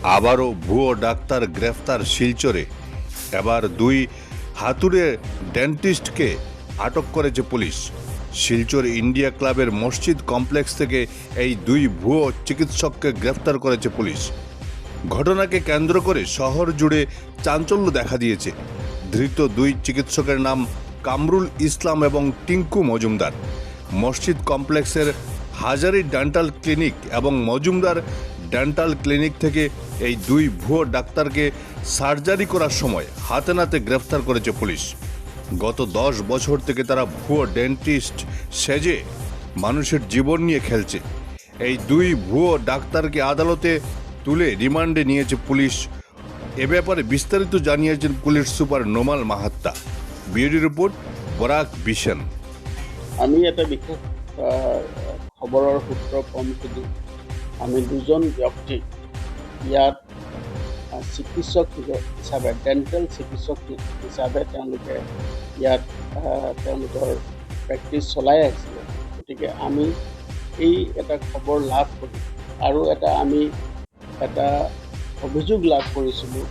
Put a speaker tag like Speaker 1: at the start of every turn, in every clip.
Speaker 1: আবারও ভুয়ো ডাক্তার গ্রেফতার শিলচরে। এবার দুই হাতুড়ে ডেন্টিস্টকে আটক করেছে পুলিশ। শিলচর ইন্ডিয়া ক্লাবের মসজিদ কমপ্লেক্স থেকে এই দুই ভুয়ো চিকিৎসককে গ্রেফতার করেছে পুলিশ। ঘটনাকে কেন্দ্র করে শহর জুড়ে চাঞ্চল্য দেখা দিয়েছে। ধৃত দুই চিকিৎসকের নাম কামরুল ইসলাম এবং টিঙ্কু মজুমদার। মসজিদ কমপ্লেক্সের হাজারি ডেন্টাল ক্লিনিক এবং মজুমদার ডেন্টাল ক্লিনিক থেকে এই দুই ভুয়ো ডাক্তারকে সার্জারি করার সময় হাতে নাতে গ্রেফতার করেছে পুলিশ। গত 10 বছর থেকে তারা ভুয়ো ডেন্টিস্ট সেজে মানুষের জীবন নিয়ে খেলছে। এই দুই ভুয়ো ডাক্তারকে আদালতে তুলে রিমান্ডে নিয়েছে পুলিশ। এ ব্যাপারে বিস্তারিত জানিয়েছেন পুলিশ সুপার নোমাল মাহাত্তা। ব্যুরো রিপোর্ট বরাক বিশন।
Speaker 2: আমি এটা বিশেষ খবৰৰ সূত্ৰ কম কিন্তু আমি দুজন ব্যক্তি ইয়াত চিকিৎসক হিচাপে ডেণ্টেল চিকিৎসক হিচাপে তেওঁলোকে ইয়াত তেওঁলোকৰ প্ৰেক্টিছ চলাই আহিছিলে। গতিকে আমি এই এটা খবৰ লাভ কৰি আৰু আমি এটা অভিযোগ লাভ কৰিছিলোঁ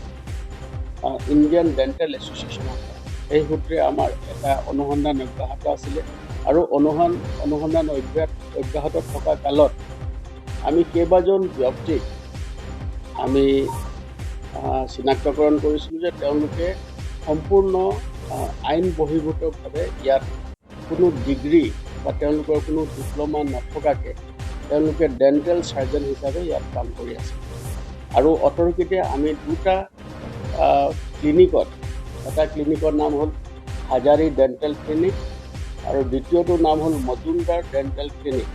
Speaker 2: ইণ্ডিয়ান ডেণ্টেল এছ'চিয়েশ্যনৰ পৰা। এই সূত্ৰে আমাৰ এটা অনুসন্ধান অব্যাহত আছিলে আৰু অনুসন্ধান অব্যাহত থকা কালত আমি কেইবাজন ব্যক্তিক আমি চিনাক্তকৰণ কৰিছিলোঁ যে তেওঁলোকে সম্পূৰ্ণ আইন বহিৰ্ভূতভাৱে ইয়াত কোনো ডিগ্ৰী বা তেওঁলোকৰ কোনো ডিপ্ল'মা নথকাকৈ তেওঁলোকে ডেণ্টেল চাৰ্জন হিচাপে ইয়াত কাম কৰি আছে। আৰু অতৰ্কিতে আমি দুটা ক্লিনিকত, এটা ক্লিনিকৰ নাম হ'ল হাজাৰী ডেণ্টেল ক্লিনিক আৰু দ্বিতীয়টোৰ নাম হ'ল মজুমদাৰ ডেণ্টেল ক্লিনিক।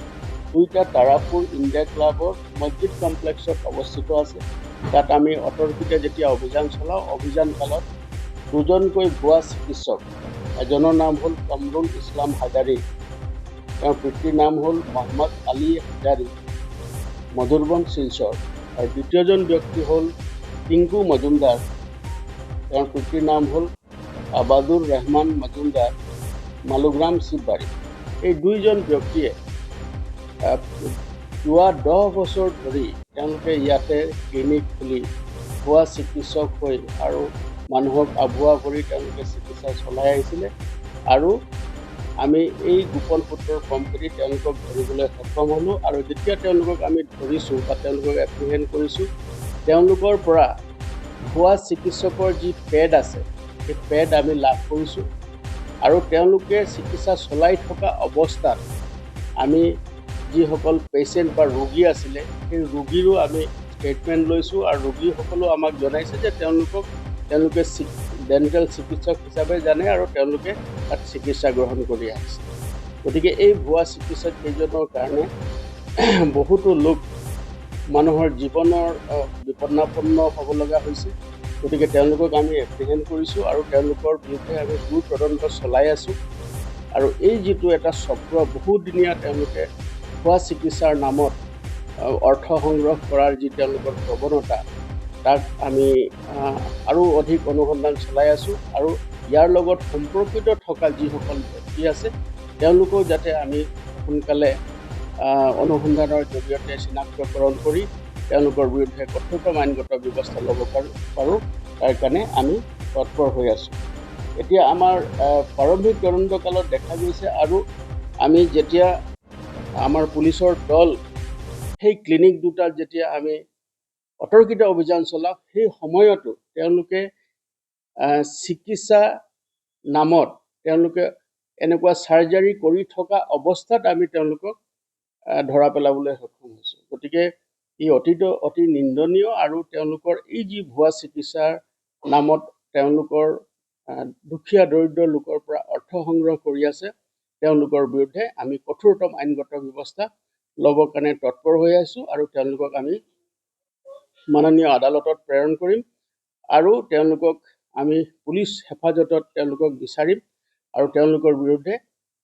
Speaker 2: দুইটা তাৰাপুৰ ইণ্ডিয়া ক্লাবৰ মছজিদ কমপ্লেক্সত অৱস্থিত আছে। তাত আমি অতৰ্কিতে যেতিয়া অভিযান চলাওঁ, অভিযান কালত দুজনকৈ ভুৱা চিকিৎসক, এজনৰ নাম হ'ল কামৰুল ইছলাম হাজাৰী, তেওঁৰ পিতৃৰ নাম হ'ল মহম্মদ আলী হাজাৰী, মধুৰবন শিলচৰ, আৰু দ্বিতীয়জন ব্যক্তি হ'ল টিংকু মজুমদাৰ, তেওঁৰ পিতৃৰ নাম হ'ল আবাদুৰ ৰহমান মজুমদাৰ, মালুগ্ৰাম শিৱবাৰী। এই দুইজন ব্যক্তিয়ে যোৱা 10 বছৰ ধৰি তেওঁলোকে ইয়াতে ক্লিনিক খুলি ভুৱা চিকিৎসক হৈ আৰু মানুহক আভুৱা কৰি তেওঁলোকে চিকিৎসা চলাই আহিছিলে। আৰু আমি এই গোপন সূত্ৰৰ কমপ্লিট তেওঁলোকক ধৰিবলৈ সক্ষম হ'লোঁ। আৰু যেতিয়া তেওঁলোকক আমি ধৰিছোঁ বা তেওঁলোকক এপ্ৰিহেণ্ড কৰিছোঁ, তেওঁলোকৰ পৰা ভুৱা চিকিৎসকৰ যি পেড আছে সেই পেড আমি লাভ কৰিছোঁ। আৰু তেওঁলোকে চিকিৎসা চলাই থকা অৱস্থাত আমি যিসকল পেচেণ্ট বা ৰোগী আছিলে সেই ৰোগীৰো আমি ষ্টেটমেণ্ট লৈছোঁ। আৰু ৰোগীসকলেও আমাক জনাইছে যে তেওঁলোকে ডেণ্টেল চিকিৎসক হিচাপে জানে আৰু তেওঁলোকে তাত চিকিৎসা গ্ৰহণ কৰি আহিছে। গতিকে এই ভুৱা চিকিৎসক কেইজনৰ কাৰণে বহুতো লোক মানুহৰ জীৱনৰ বিপন্নাপন্ন হ'ব লগা হৈছে। গতিকে তেওঁলোকক আমি এপ্ৰিহেণ্ড কৰিছোঁ আৰু তেওঁলোকৰ বিৰুদ্ধে আমি তদন্ত চলাই আছোঁ। আৰু এই যিটো এটা চক্ৰ বহুদিনীয়া তেওঁলোকে ভুৱা চিকিৎসাৰ নামত অৰ্থ সংগ্ৰহ কৰাৰ যি তেওঁলোকৰ প্ৰৱণতা, তাক আমি আৰু অধিক অনুসন্ধান চলাই আছোঁ। আৰু ইয়াৰ লগত সম্পৰ্কিত থকা যিসকল ব্যক্তি আছে তেওঁলোকেও যাতে আমি সোনকালে অনুসন্ধানৰ জৰিয়তে চিনাক্তকৰণ কৰি তেওঁলোকৰ বিৰুদ্ধে কঠোৰতম আইনগত ব্যৱস্থা ল'ব পাৰোঁ, তাৰ কাৰণে আমি তৎপৰ হৈ আছোঁ। এতিয়া আমাৰ প্ৰাৰম্ভিক তদন্তকালত দেখা গৈছে আৰু আমি যেতিয়া আমাৰ পুলিচৰ দল সেই ক্লিনিক দুটাত যেতিয়া আমি অতৰ্কিত অভিযান চলাওঁ, সেই সময়তো তেওঁলোকে চিকিৎসা নামত তেওঁলোকে এনেকুৱা চাৰ্জাৰী কৰি থকা অৱস্থাত আমি তেওঁলোকক ধৰা পেলাবলৈ সক্ষম হৈছোঁ। গতিকে ই অতি নিন্দনীয়। আৰু তেওঁলোকৰ এই যি ভুৱা চিকিৎসাৰ নামত তেওঁলোকৰ দুখীয়া দৰিদ্ৰ লোকৰ পৰা অৰ্থ সংগ্ৰহ কৰি আছে, তেওঁলোকৰ বিৰুদ্ধে আমি কঠোৰতম আইনগত ব্যৱস্থা ল'বৰ কাৰণে তৎপৰ হৈ আছোঁ। আৰু তেওঁলোকক আমি মাননীয় আদালতত প্ৰেৰণ কৰিম আৰু তেওঁলোকক আমি পুলিচ হেফাজতত তেওঁলোকক বিচাৰিম। আৰু তেওঁলোকৰ বিৰুদ্ধে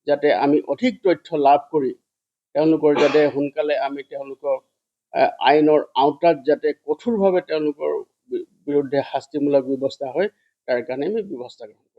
Speaker 2: যাতে আমি অধিক তথ্য লাভ কৰি তেওঁলোকৰ যাতে সোনকালে আমি তেওঁলোকৰ আইনৰ আওতাত যাতে কঠোৰভাৱে তেওঁলোকৰ বিৰুদ্ধে শাস্তিমূলক ব্যৱস্থা হয়, তাৰ কাৰণে আমি ব্যৱস্থা গ্ৰহণ কৰিম।